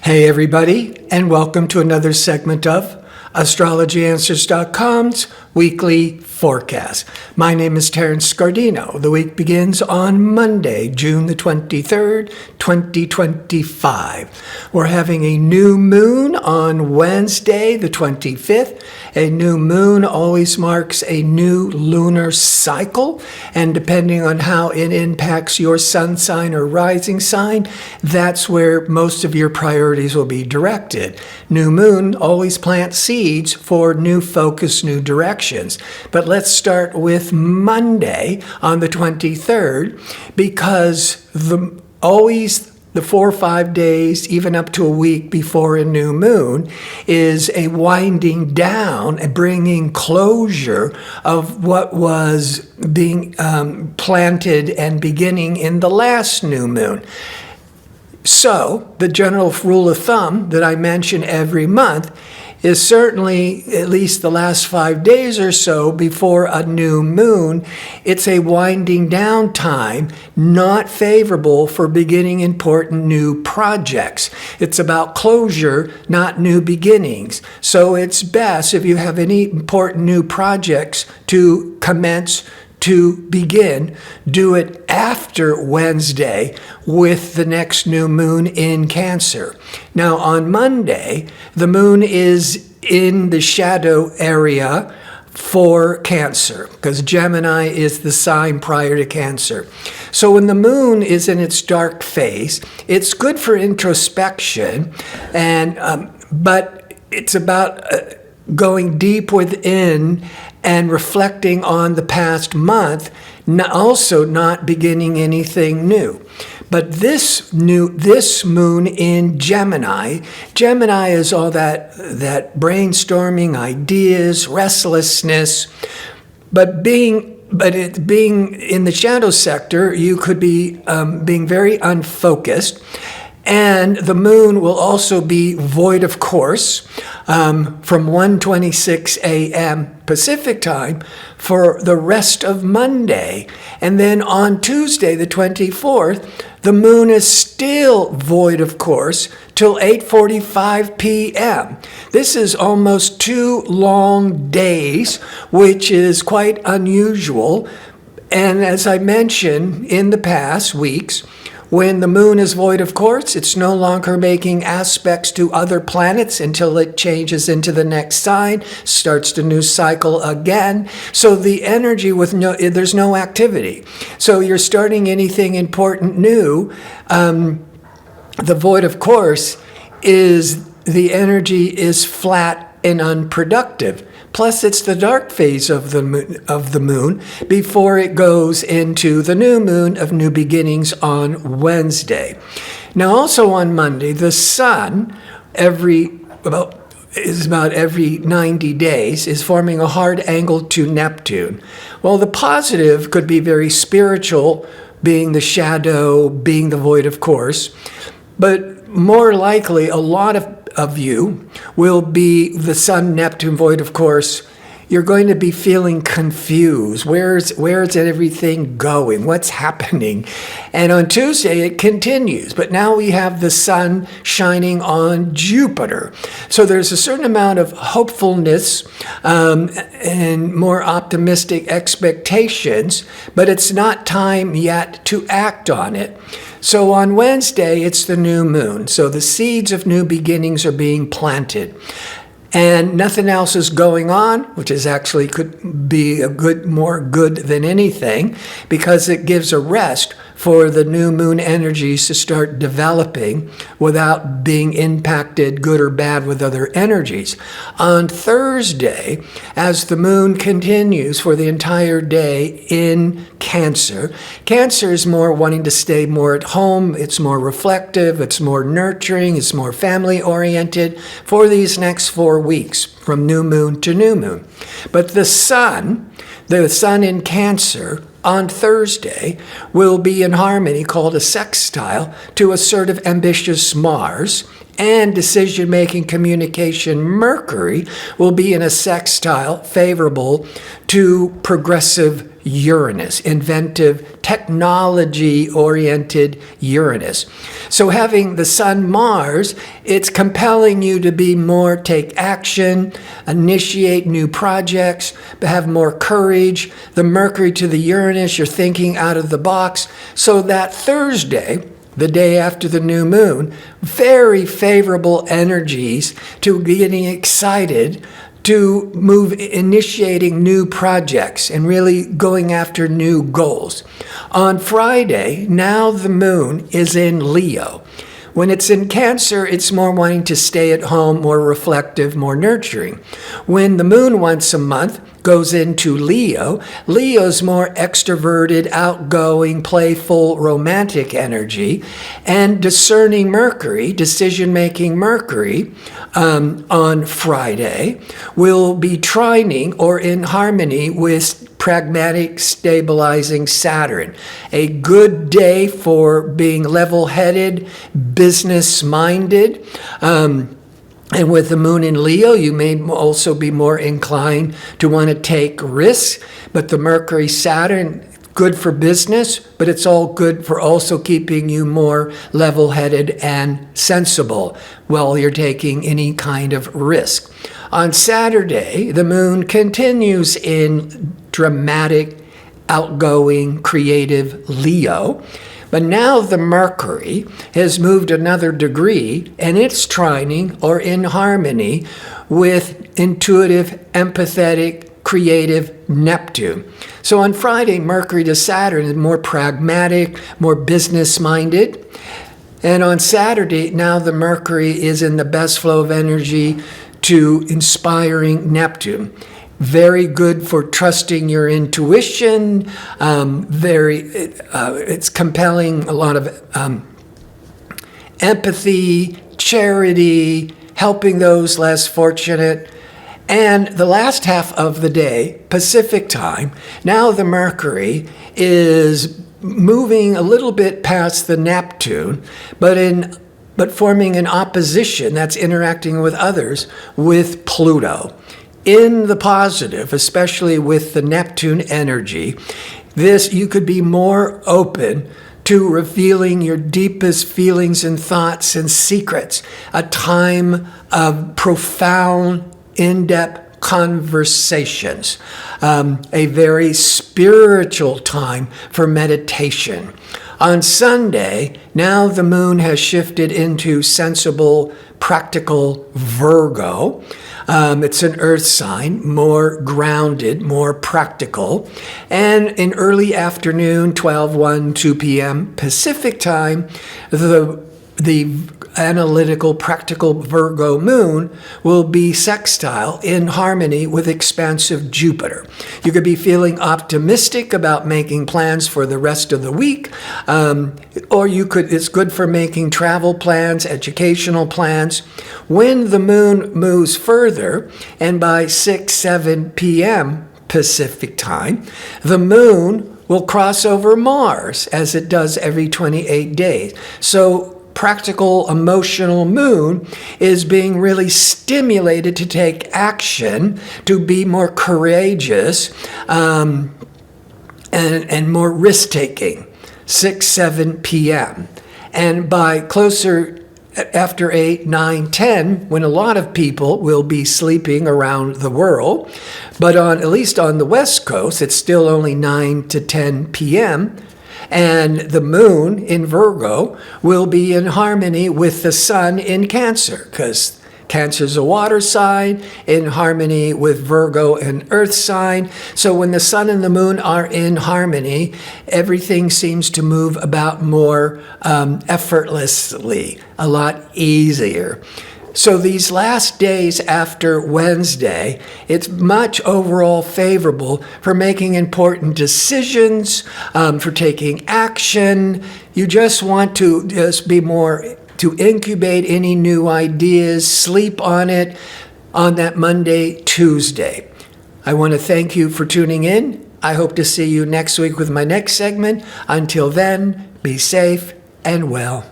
Hey everybody, and welcome to another segment of AstrologyAnswers.com's weekly forecast. My name is Terence. The week begins on Monday, June the 23rd, 2025. We're having a new moon on Wednesday, the 25th. A new moon always marks a new lunar cycle, and depending on how it impacts your sun sign or rising sign, that's where most of your priorities will be directed. New moon always plants seeds for new focus, new directions. But let's start with Monday on the 23rd, because the 4 or 5 days, even up to a week before a new moon, is a winding down and bringing closure of what was being planted and beginning in the last new moon. So the general rule of thumb that I mention every month is certainly at least the last 5 days or so before a new moon, it's a winding down time, not favorable for beginning important new projects. It's about closure, not new beginnings. So it's best if you have any important new projects to commence, to begin, do it after Wednesday with the next new moon in Cancer. Now on Monday, the moon is in the shadow area for Cancer, because Gemini is the sign prior to Cancer. So when the moon is in its dark phase, it's good for introspection, but it's about going deep within and reflecting on the past month, also not beginning anything new. But this moon in Gemini is all that brainstorming, ideas, restlessness, but being in the shadow sector, you could be being very unfocused. And the moon will also be void of course from 1:26 a.m. Pacific time for the rest of Monday. And then on Tuesday, the 24th, the moon is still void of course till 8:45 p.m. This is almost 2 long days, which is quite unusual. And as I mentioned in the past weeks, when the moon is void of course, it's no longer making aspects to other planets until it changes into the next sign, starts the new cycle again. So the energy there's no activity. So you're starting anything important new. The void of course the energy is flat and unproductive. Plus, it's the dark phase of the moon before it goes into the new moon of new beginnings on Wednesday. Now, also on Monday, the sun, about every 90 days, is forming a hard angle to Neptune. Well, the positive could be very spiritual, being the shadow, being the void of course, but more likely a lot of you will be the Sun Neptune void of course. You're going to be feeling confused. Where's everything going? What's happening? And on Tuesday it continues, but now we have the sun shining on Jupiter. So there's a certain amount of hopefulness and more optimistic expectations, but it's not time yet to act on it. So on Wednesday, it's the new moon. So the seeds of new beginnings are being planted. And nothing else is going on, which is actually could be more good than anything, because it gives a rest for the new moon energies to start developing without being impacted, good or bad, with other energies. On Thursday, as the moon continues for the entire day in Cancer, Cancer is more wanting to stay more at home, it's more reflective, it's more nurturing, it's more family-oriented for these next 4 weeks, from new moon to new moon. But the sun in Cancer on Thursday will be in harmony, called a sextile, to assertive, ambitious Mars, and decision-making, communication. Mercury will be in a sextile favorable to progressive Uranus, inventive, technology-oriented Uranus. So having the Sun, Mars, it's compelling you to be more, take action, initiate new projects, have more courage. The Mercury to the Uranus, you're thinking out of the box. So that Thursday, the day after the new moon, very favorable energies to getting excited, to move, initiating new projects and really going after new goals. On Friday, now the moon is in Leo. When it's in Cancer, it's more wanting to stay at home, more reflective, more nurturing. When the moon once a month goes into Leo, Leo's more extroverted, outgoing, playful, romantic energy, and discerning Mercury, decision-making Mercury, on Friday will be trining or in harmony with pragmatic, stabilizing Saturn. A good day for being level-headed, business-minded. And with the moon in Leo, you may also be more inclined to want to take risks. But the Mercury, Saturn, good for business, but it's all good for also keeping you more level-headed and sensible while you're taking any kind of risk. On Saturday, the moon continues in dramatic, outgoing, creative Leo. But now the Mercury has moved another degree, and it's trining or in harmony with intuitive, empathetic, creative Neptune. So on Friday, Mercury to Saturn is more pragmatic, more business-minded. And on Saturday, now the Mercury is in the best flow of energy to inspiring Neptune. Very good for trusting your intuition. It's compelling a lot of empathy, charity, helping those less fortunate. And the last half of the day, Pacific time, now the Mercury is moving a little bit past the Neptune, but forming an opposition that's interacting with others with Pluto. In the positive, especially with the Neptune energy, you could be more open to revealing your deepest feelings and thoughts and secrets. A time of profound, in-depth conversations. A very spiritual time for meditation. On Sunday, now the moon has shifted into sensible, practical Virgo. It's an earth sign, more grounded, more practical. And in early afternoon, 12:01, 2 p.m. Pacific time, the analytical, practical Virgo moon will be sextile in harmony with expansive Jupiter. You could be feeling optimistic about making plans for the rest of the week, or it's good for making travel plans, educational plans. When the moon moves further, and by 6-7 p.m. Pacific time, the moon will cross over Mars as it does every 28 days. So practical, emotional moon is being really stimulated to take action, to be more courageous, and more risk-taking, 6-7 p.m. And by closer after 8, 9, 10, when a lot of people will be sleeping around the world, but at least on the West Coast, it's still only 9 to 10 p.m., and the moon in Virgo will be in harmony with the sun in Cancer, because Cancer is a water sign in harmony with Virgo, an earth sign. So when the sun and the moon are in harmony, everything seems to move about more effortlessly, a lot easier. So these last days after Wednesday, it's much overall favorable for making important decisions, for taking action. You just want to be more, to incubate any new ideas, sleep on it on that Monday, Tuesday. I want to thank you for tuning in. I hope to see you next week with my next segment. Until then, be safe and well.